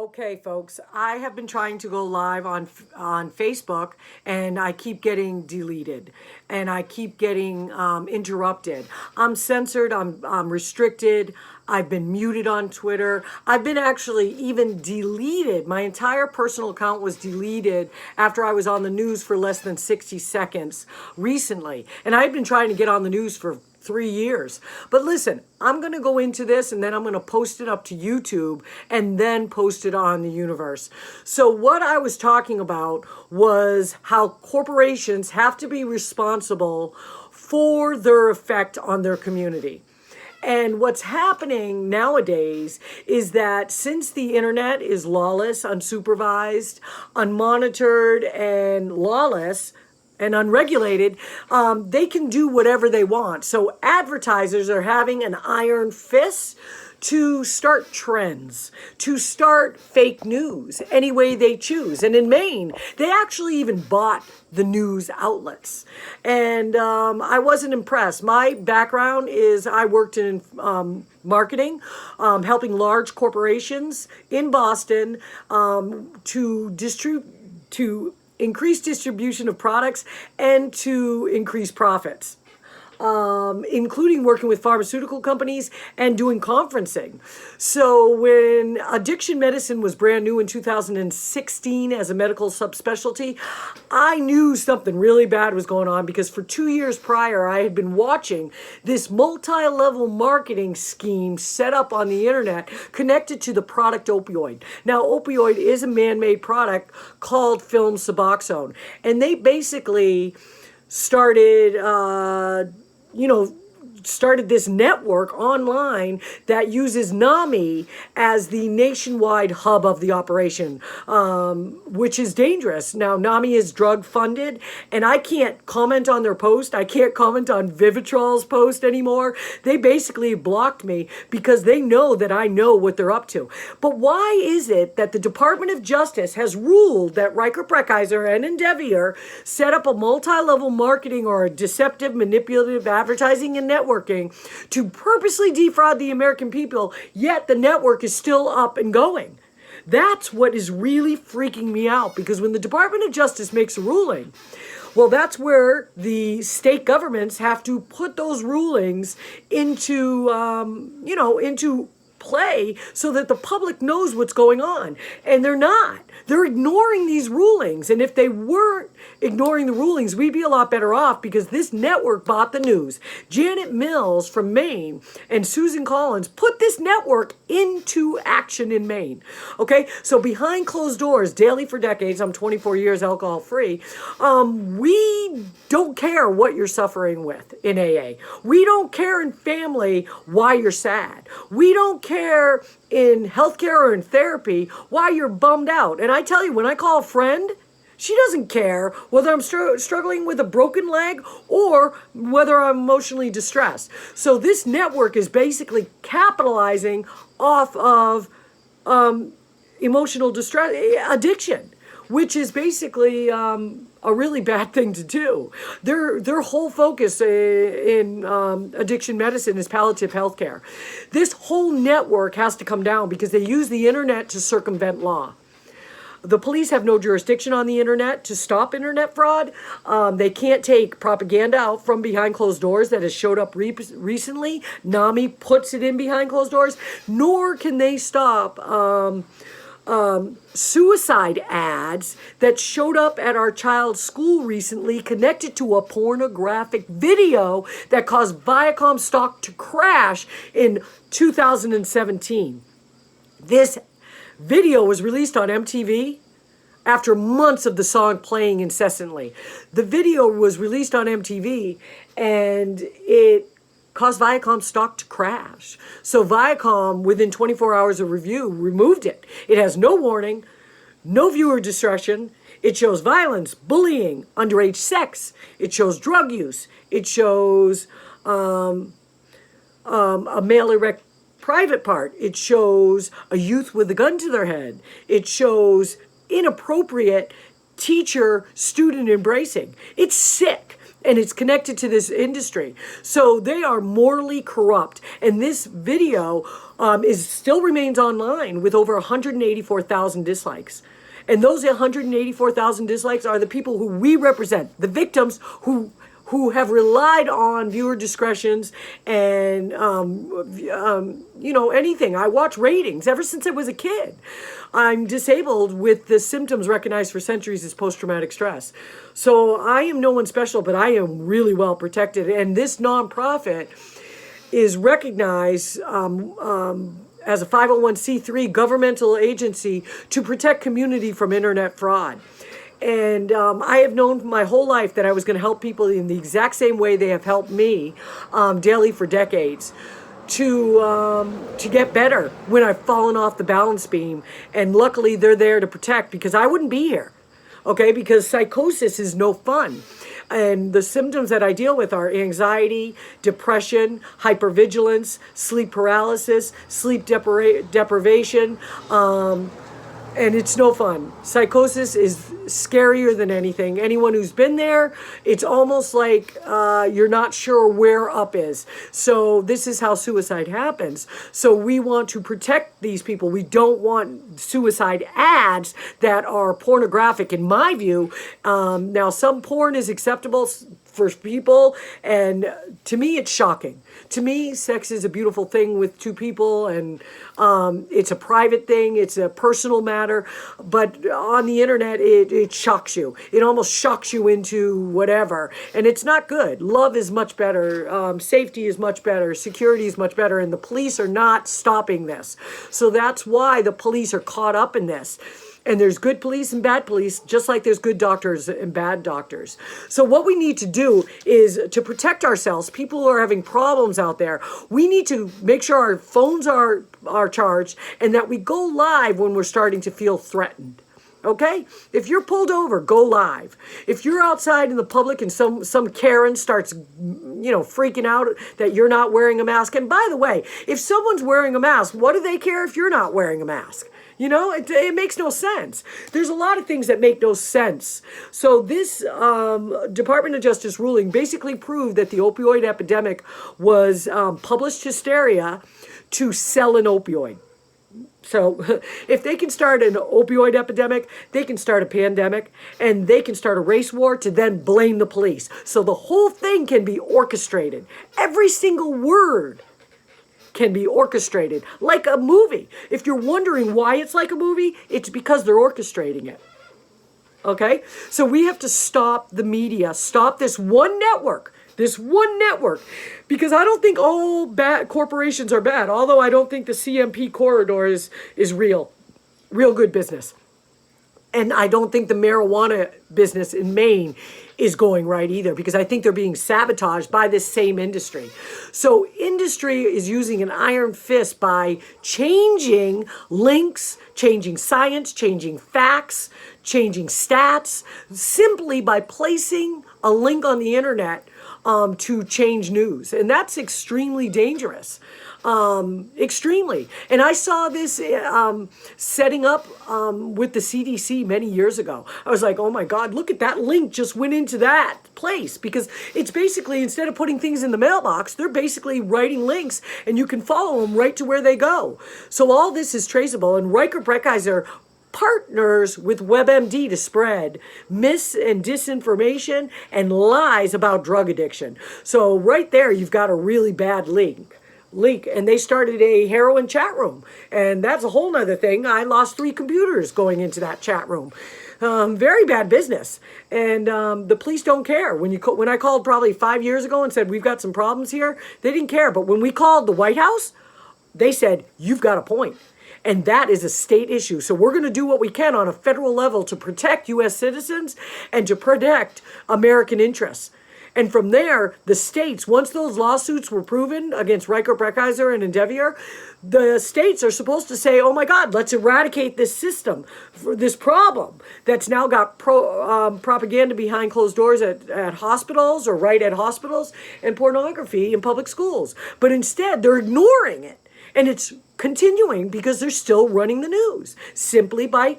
Okay, folks, I have been trying to go live on Facebook, and I keep getting deleted, and I keep getting interrupted. I'm censored. I'm restricted. I've been muted on Twitter. I've been actually even deleted. My entire personal account was deleted after I was on the news for less than 60 seconds recently, and I've been trying to get on the news for 3 years. But listen, I'm going to go into this and then I'm going to post it up to YouTube and then post it on the universe. So what I was talking about was how corporations have to be responsible for their effect on their community. And what's happening nowadays is that since the internet is lawless, unsupervised, unmonitored, and lawless, and unregulated, they can do whatever they want. So advertisers are having an iron fist to start trends, to start fake news any way they choose. And in Maine, they actually even bought the news outlets. And I wasn't impressed. My background is I worked in marketing, helping large corporations in Boston to increase distribution of products and to increase profits, including working with pharmaceutical companies and doing conferencing. So when addiction medicine was brand new in 2016 as a medical subspecialty, I knew something really bad was going on because for 2 years prior, I had been watching this multi-level marketing scheme set up on the internet connected to the product opioid. Now, opioid is a man-made product called film Suboxone, and they basically started started this network online that uses NAMI as the nationwide hub of the operation, which is dangerous. Now, NAMI is drug funded, and I can't comment on their post. I can't comment on Vivitrol's post anymore. They basically blocked me because they know that I know what they're up to. But why is it that the Department of Justice has ruled that Riker Breckheiser and Endeavor set up a multi-level marketing or a deceptive, manipulative advertising and networking to purposely defraud the American people, yet the network is still up and going? That's what is really freaking me out, because when the Department of Justice makes a ruling, well, that's where the state governments have to put those rulings into, into play so that the public knows what's going on. And they're not. They're ignoring these rulings. And if they weren't ignoring the rulings, we'd be a lot better off, because this network bought the news. Janet Mills from Maine and Susan Collins put this network into action in Maine. Okay, so behind closed doors, daily for decades, I'm 24 years alcohol free, we don't care what you're suffering with in AA. We don't care in family why you're sad. We don't care in healthcare or in therapy why you're bummed out. And I tell you, when I call a friend, she doesn't care whether I'm struggling with a broken leg or whether I'm emotionally distressed. So this network is basically capitalizing off of emotional distress, addiction, which is basically a really bad thing to do. Their whole focus in addiction medicine is palliative health care. This whole network has to come down because they use the internet to circumvent law. The police have no jurisdiction on the internet to stop internet fraud. They can't take propaganda out from behind closed doors that has showed up recently. NAMI puts it in behind closed doors. Nor can they stop suicide ads that showed up at our child's school recently connected to a pornographic video that caused Viacom stock to crash in 2017. This video was released on MTV after months of the song playing incessantly. The video was released on MTV and it caused Viacom stock to crash. So Viacom, within 24 hours of review, removed it. It has no warning, no viewer discretion. It shows violence, bullying, underage sex. It shows drug use. It shows a male erect private part. It shows a youth with a gun to their head. It shows inappropriate teacher-student embracing. It's sick. and it's connected to this industry. So they are morally corrupt. And this video is still remains online with over 184,000 dislikes. And those 184,000 dislikes are the people who we represent, the victims who have relied on viewer discretions and, anything. I watch ratings ever since I was a kid. I'm disabled with the symptoms recognized for centuries as post-traumatic stress. So I am no one special, but I am really well protected. And this nonprofit is recognized as a 501c3 governmental agency to protect community from internet fraud. And I have known my whole life that I was going to help people in the exact same way they have helped me daily for decades to get better when I've fallen off the balance beam. And luckily they're there to protect, because I wouldn't be here. Okay, because psychosis is no fun. And the symptoms that I deal with are anxiety, depression, hypervigilance, sleep paralysis, sleep deprivation, and it's no fun. Psychosis is scarier than anything. Anyone who's been there, it's almost like you're not sure where up is. So this is how suicide happens. So we want to protect these people. We don't want suicide ads that are pornographic, in my view. Now, some porn is acceptable for people, and to me, it's shocking. To me, sex is a beautiful thing with two people, and it's a private thing, it's a personal matter, but on the internet, it shocks you. It almost shocks you into whatever, and it's not good. Love is much better, safety is much better, security is much better, and the police are not stopping this. So that's why the police are caught up in this. And there's good police and bad police, just like there's good doctors and bad doctors. So what we need to do is to protect ourselves. People who are having problems out there, we need to make sure our phones are charged and that we go live when we're starting to feel threatened. Okay? If you're pulled over, go live. If you're outside in the public and some Karen starts, freaking out that you're not wearing a mask. And by the way, if someone's wearing a mask, what do they care if you're not wearing a mask? It makes no sense. There's a lot of things that make no sense. So this Department of Justice ruling basically proved that the opioid epidemic was published hysteria to sell an opioid. So if they can start an opioid epidemic, they can start a pandemic, and they can start a race war to then blame the police. So the whole thing can be orchestrated. Every single word can be orchestrated like a movie. If you're wondering why it's like a movie, it's because they're orchestrating it. Okay? So we have to stop the media, stop this one network, because I don't think all bad corporations are bad, although I don't think the CMP corridor is real good business. And I don't think the marijuana business in Maine is going right either, because I think they're being sabotaged by this same industry. So industry is using an iron fist by changing links, changing science, changing facts, changing stats, simply by placing a link on the internet to change news. And that's extremely dangerous. Extremely. And I saw this setting up with the CDC many years ago. I was like, oh my God, look at that link just went into that place, because it's basically, instead of putting things in the mailbox, they're basically writing links and you can follow them right to where they go. So all this is traceable, and Riker Breckeiser partners with WebMD to spread mis and disinformation and lies about drug addiction. So right there, you've got a really bad leak. And they started a heroin chat room, and that's a whole nother thing. I lost 3 computers going into that chat room. Very bad business, and the police don't care. When I called probably 5 years ago and said we've got some problems here, they didn't care. But when we called the White House, they said you've got a point. And that is a state issue. So we're going to do what we can on a federal level to protect U.S. citizens and to protect American interests. And from there, the states, once those lawsuits were proven against Riker Breckeiser and Endeavor, the states are supposed to say, oh my God, let's eradicate this system, for this problem that's now got propaganda behind closed doors at hospitals, or right at hospitals, and pornography in public schools. But instead, they're ignoring it. And it's continuing because they're still running the news simply by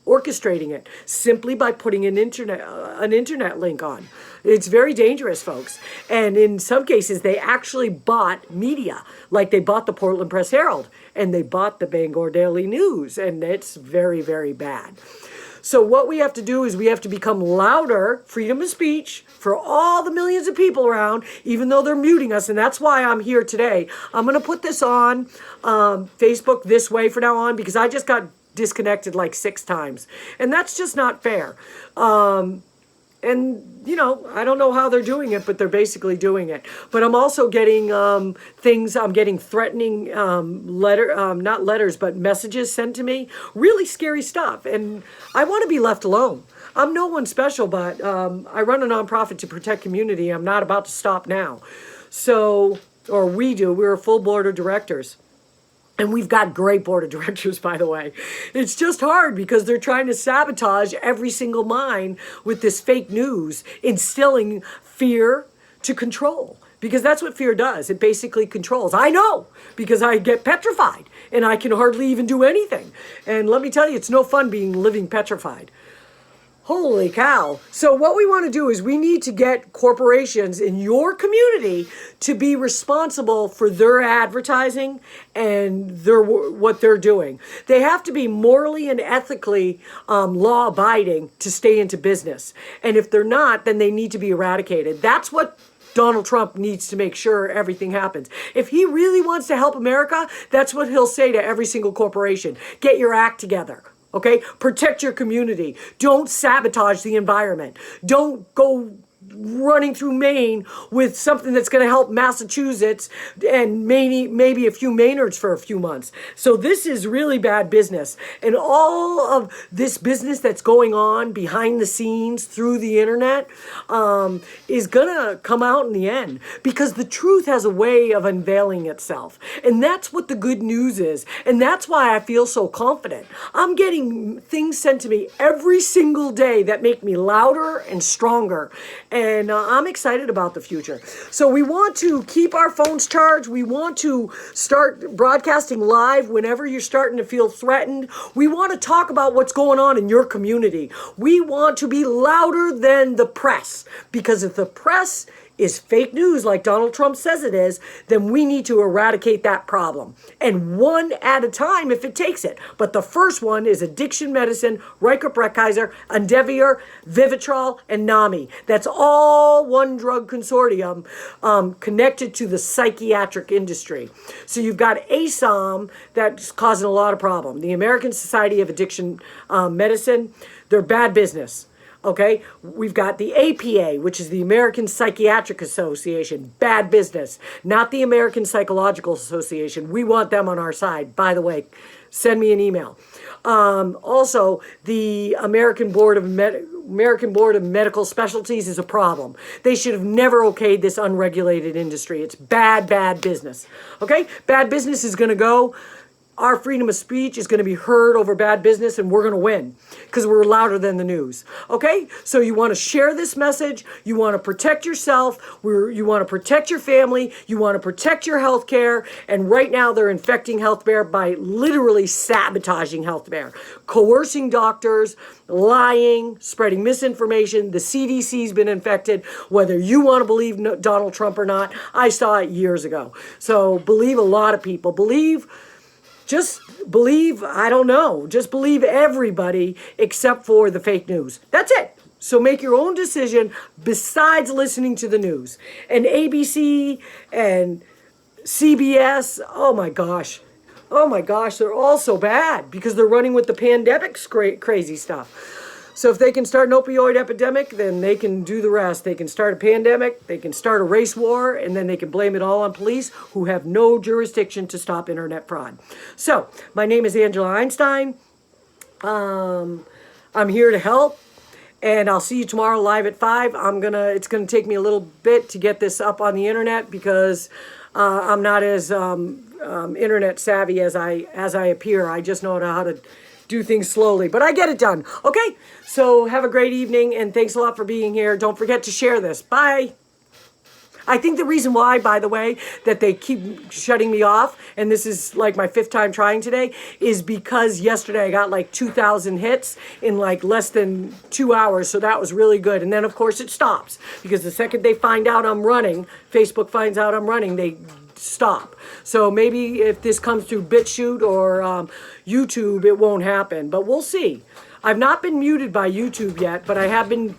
orchestrating it simply by putting an internet link on. It's very dangerous, folks. And in some cases, they actually bought media, like they bought the Portland Press Herald and they bought the Bangor Daily News, and it's very, very bad. So what we have to do is we have to become louder, freedom of speech, for all the millions of people around, even though they're muting us. And that's why I'm here today. I'm going to put this on Facebook this way from now on, because I just got disconnected like 6 times. And that's just not fair. And, you know, I don't know how they're doing it, but they're basically doing it. But I'm also getting things, I'm getting threatening not letters, but messages sent to me. Really scary stuff. And I want to be left alone. I'm no one special, but I run a nonprofit to protect community. I'm not about to stop now. So, or we do. We're a full board of directors. And we've got great board of directors, by the way. It's just hard because they're trying to sabotage every single mind with this fake news, instilling fear to control. Because that's what fear does. It basically controls. I know, because I get petrified and I can hardly even do anything. And let me tell you, it's no fun being living petrified. Holy cow. So what we want to do is we need to get corporations in your community to be responsible for their advertising and what they're doing. They have to be morally and ethically law-abiding to stay into business. And if they're not, then they need to be eradicated. That's what Donald Trump needs to make sure everything happens. If he really wants to help America, that's what he'll say to every single corporation. Get your act together. Okay? Protect your community. Don't sabotage the environment. Don't go running through Maine with something that's going to help Massachusetts and maybe a few Maynards for a few months. So this is really bad business. And all of this business that's going on behind the scenes through the internet is going to come out in the end, because the truth has a way of unveiling itself. And that's what the good news is. And that's why I feel so confident. I'm getting things sent to me every single day that make me louder and stronger. And I'm excited about the future. So we want to keep our phones charged. We want to start broadcasting live whenever you're starting to feel threatened. We want to talk about what's going on in your community. We want to be louder than the press, because if the press is fake news like Donald Trump says it is, then we need to eradicate that problem. And one at a time if it takes it. But the first one is addiction medicine, Reicher-Breckheiser, Endevir, Vivitrol, and NAMI. That's all one drug consortium connected to the psychiatric industry. So you've got ASOM that's causing a lot of problem. The American Society of Addiction Medicine, they're bad business. Okay, we've got the APA, which is the American Psychiatric Association, bad business, not the American Psychological Association. We want them on our side. By the way, send me an email. Also, the American Board of Medical Specialties is a problem. They should have never okayed this unregulated industry. It's bad, bad business. Okay, bad business is going to go. Our freedom of speech is going to be heard over bad business, and we're going to win because we're louder than the news. Okay? So you want to share this message. You want to protect yourself. You want to protect your family. You want to protect your health care. And right now they're infecting healthcare by literally sabotaging healthcare, coercing doctors, lying, spreading misinformation. The CDC's been infected, whether you want to believe Donald Trump or not. I saw it years ago. So believe a lot of people. Just believe, I don't know, just believe everybody except for the fake news. That's it. So make your own decision besides listening to the news. And ABC and CBS, oh my gosh, they're all so bad because they're running with the pandemic crazy stuff. So if they can start an opioid epidemic, then they can do the rest. They can start a pandemic, they can start a race war, and then they can blame it all on police who have no jurisdiction to stop internet fraud. So my name is Angela Einstein. I'm here to help. And I'll see you tomorrow live at 5. It's gonna take me a little bit to get this up on the internet because I'm not as internet savvy as I appear. I just know how to do things slowly, but I get it done. Okay, so have a great evening, and thanks a lot for being here. Don't forget to share this. Bye. I think the reason why, by the way, that they keep shutting me off, and this is like my 5th time trying today, is because yesterday I got like 2,000 hits in like less than 2 hours. So that was really good. And then, of course, it stops because the second they find out I'm running, Facebook finds out I'm running, they stop. So maybe if this comes through BitChute or YouTube, it won't happen. But we'll see. I've not been muted by YouTube yet, but I have been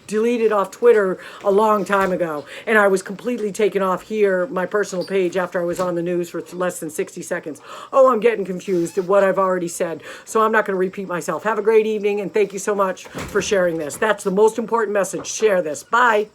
deleted off Twitter a long time ago, and I was completely taken off here, my personal page, after I was on the news for less than 60 seconds. Oh, I'm getting confused at what I've already said, so I'm not going to repeat myself. Have a great evening, and thank you so much for sharing this. That's the most important message. Share this. Bye.